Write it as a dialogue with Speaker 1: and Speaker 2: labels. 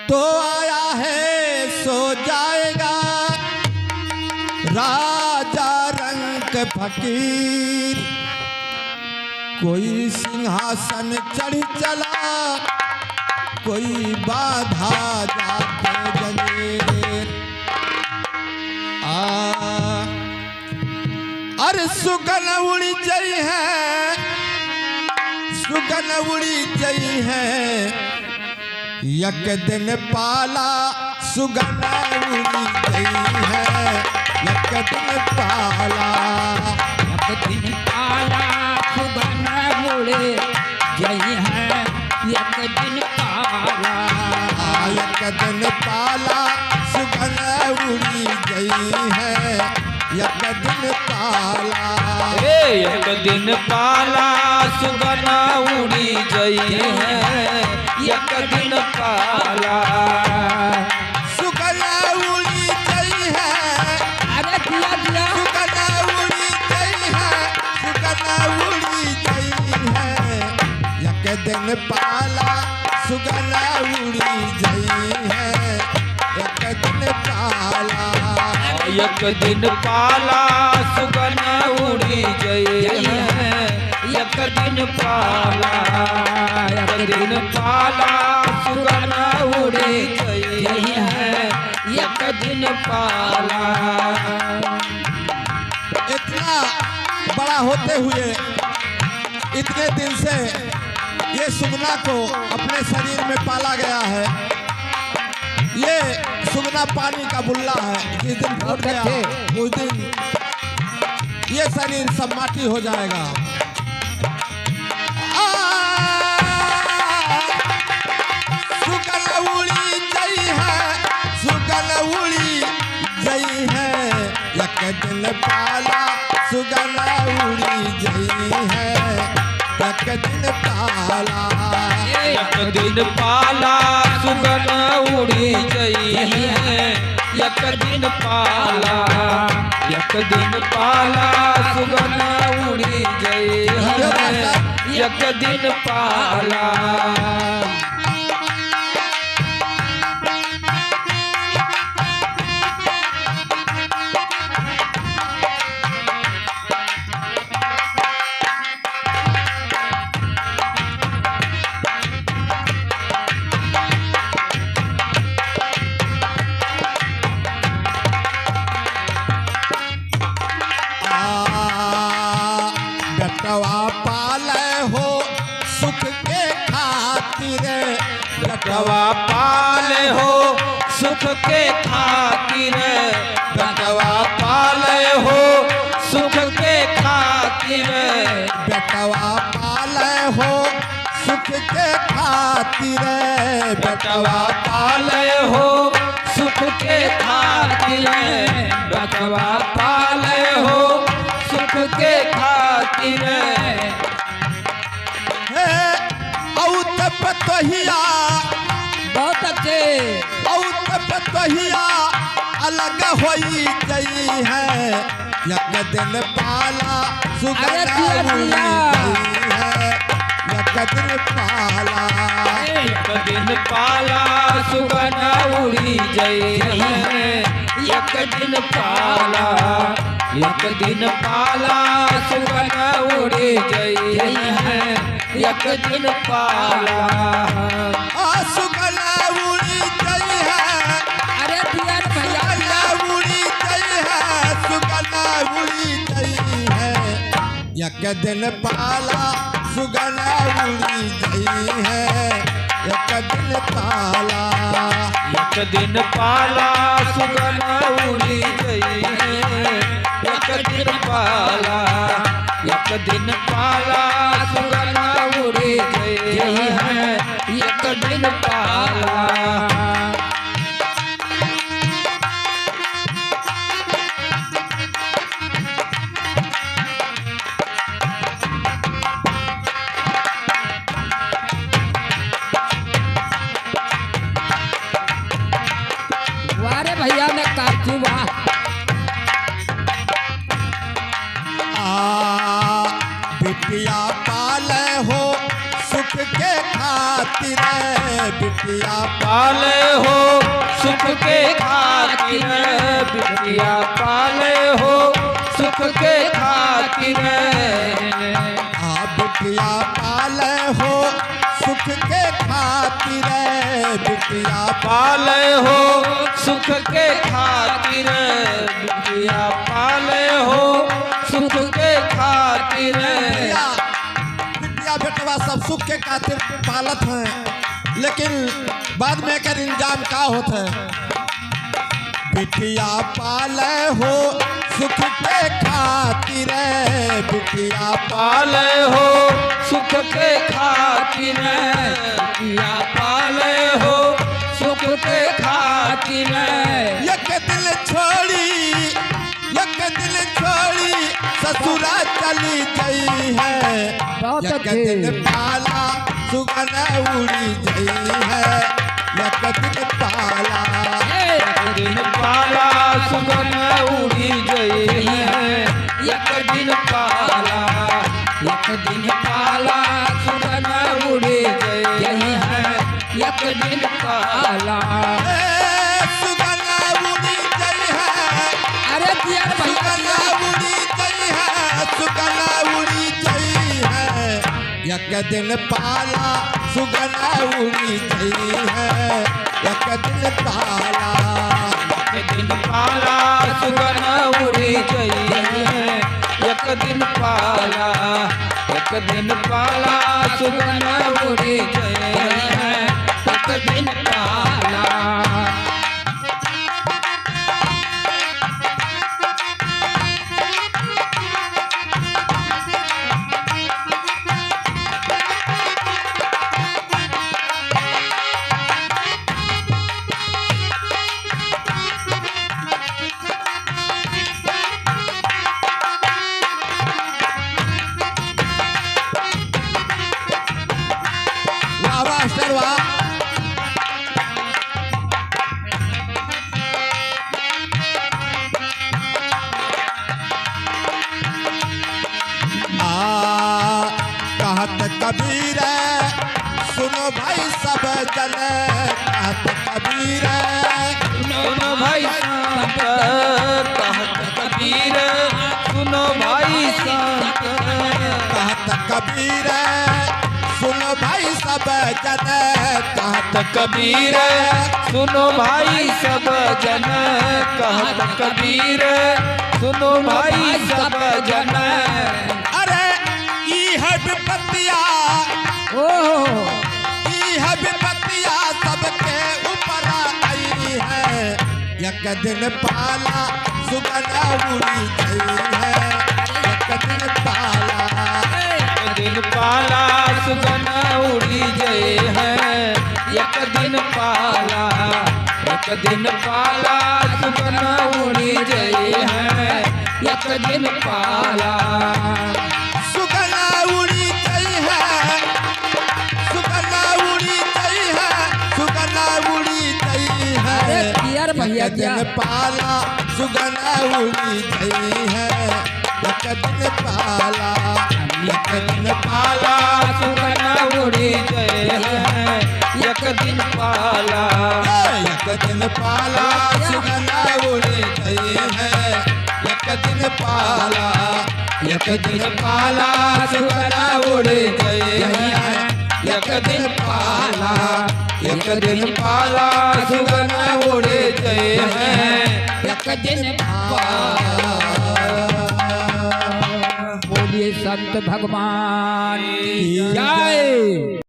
Speaker 1: तो आया है सो जाएगा राजा रंग फकीर, कोई सिंहासन चढ़ चला, कोई बाधा जाते जंजीर। अरे सुगन उड़ी जई है, सुगन उड़ी जई है, एक दिन पाला सुगन उड़ी जई है, एक दिन पाला,
Speaker 2: एक दिन पाला सुगन उड़ी जई है, एक दिन पाला,
Speaker 1: एक दिन पाला सुगन उड़ी गई है, एक दिन पाला,
Speaker 3: एक दिन पाला सुगन उड़ी गई है, एक दिन पाला,
Speaker 1: सुगन उड़ी गई है,
Speaker 2: अरे दिया दिया
Speaker 1: सुगन उड़ी गई है, सुगन उड़ी गई है, एक दिन पाला सुगन उड़ी गई है, एक दिन पाला,
Speaker 3: एक दिन पाला सुगन उड़ी गई है, एक दिन पाला, एक दिन पाला सुगन उड़ी गई है, एक दिन पाला।
Speaker 1: इतना बड़ा होते हुए इतने दिन से ये सुगना को अपने शरीर में पाला गया है। ये सुगना पानी का बुल्ला है, जिस दिन फूट गया उस दिन ये शरीर सब माटी हो जाएगा। सुगन उड़ी गई है, सुगन उड़ी गई है, एक दिन पाला सुगन उड़ी गई है, एक दिन पाला,
Speaker 3: एक दिन पाला सुगन उड़ी गई है, एक दिन पाला, एक दिन पाला सुगन उड़ी गई है, एक दिन पाला।
Speaker 1: बेटवा पाले हो सुख के खातिर,
Speaker 3: बेटवा पाले हो सुख के खातिर, बेटवा पाले हो सुख के खातिर,
Speaker 1: बेटवा पाले हो सुख के खातिर,
Speaker 3: बेटवा पाले हो सुख के खातिर, बेटवा पाले हो सुख के खातिर।
Speaker 1: औत पतोहिया
Speaker 2: बहुत अच्छे,
Speaker 1: औत पतोहिया अलग होई गई है, एक दिन पाला सुगन
Speaker 2: अरे दिया
Speaker 1: उड़ी
Speaker 2: दिया।
Speaker 1: गई है, एक दिन पाला,
Speaker 3: एक दिन पाला सुगन उड़ी गई है, एक दिन पाला, एक दिन पाला सुगन उड़ी गई है, एक दिन पाला।
Speaker 1: सुगन उड़ी गई है,
Speaker 2: अरे दिया भैया
Speaker 1: सुगन उड़ी गई है, सुगन उड़ी गई है, एक दिन पाला सुगन उड़ी गई है, एक दिन पाला,
Speaker 3: एक दिन पाला सुगन उड़ी गई है, एक दिन पाला, एक दिन पाला सुगन उड़ी गई है, एक दिन पाला।
Speaker 2: वारे भैया ने काटू वाह,
Speaker 1: बिटिया खातिर बिटिया
Speaker 3: पाले हो सुख के खातिर, बिटिया पाले हो सुख के खातिर।
Speaker 1: बिटिया पाले हो सुख के खातिर बिटिया
Speaker 3: पाले हो सुख के खातिर, बिटिया पाले हो सुख के खातिर।
Speaker 1: बिटिया बेटवा सब सुख के खातिर पालत हैं, लेकिन बाद में एकर इंजाम का होता है। बिटिया पाले हो सुख के खातिर बिटिया
Speaker 3: पाले हो सुख के खातिर, बिटिया पाले हो सुख के खातिर।
Speaker 1: एक दिल छोड़ी ससुरा चली गई है,
Speaker 2: बहुत
Speaker 1: एक
Speaker 2: अच्छे।
Speaker 1: दिन पाला सुगन उड़ी गई है, एक दिन पाला
Speaker 3: दिन पाला सुगन उड़ी गई है, एक दिन पाला, एक दिन पाला सुगन उड़ी गई है, एक दिन पाला।
Speaker 1: सुगन उड़ी गई है,
Speaker 2: अरे दिया भैया
Speaker 1: सुगन उड़ी गई है, सुगन उड़ी गई है, एक दिन पाला सुगन उड़ी गई है, एक दिन पाला
Speaker 3: एक दिन पाला सुगन उड़ी गई है, एक दिन पाला, एक दिन पाला सुगन उड़ी गई है, एक दिन पाला।
Speaker 1: मास्टर वाह कहत कबीर सुनो भाई सब जन, कहत कबीर
Speaker 3: सुनो भाई संत, कहत कबीर सुनो भाई संत,
Speaker 1: कहत कबीर सुनो भाई सब जन, कहत
Speaker 3: कबीर सुनो भाई सब जन, कहत कबीर सुनो भाई सब जन।
Speaker 1: अरे ई है विपत्तिया,
Speaker 2: ओ
Speaker 1: ई है विपत्तिया सबके ऊपर आई है, एक दिन पाला सुगन उड़ी गई है, एक दिन पाला
Speaker 3: दिन पाला सुगन उड़ी गई है, एक दिन पाला, एक दिन पाला सुगन उड़ी गई है, एक दिन पाला।
Speaker 1: सुगन उड़ी गई है, सुगन उड़ी गई है, सुगन उड़ी गई है,
Speaker 2: अरे दिया भैया
Speaker 1: एक
Speaker 2: दिया
Speaker 1: दिन पाला सुगन उड़ी गई है, एक दिन पाला
Speaker 3: एक दिन पाला सुगन उड़ी गई है, एक दिन पाला,
Speaker 1: एक दिन पाला सुगन उड़ी गई है, एक दिन पाला, एक दिन पाला सुगन उड़ी गई है, एक दिन पाला, एक दिन पाला सुगन उड़ी गई है,
Speaker 2: एक दिन पाला। बोलिए संत भगवान की जय।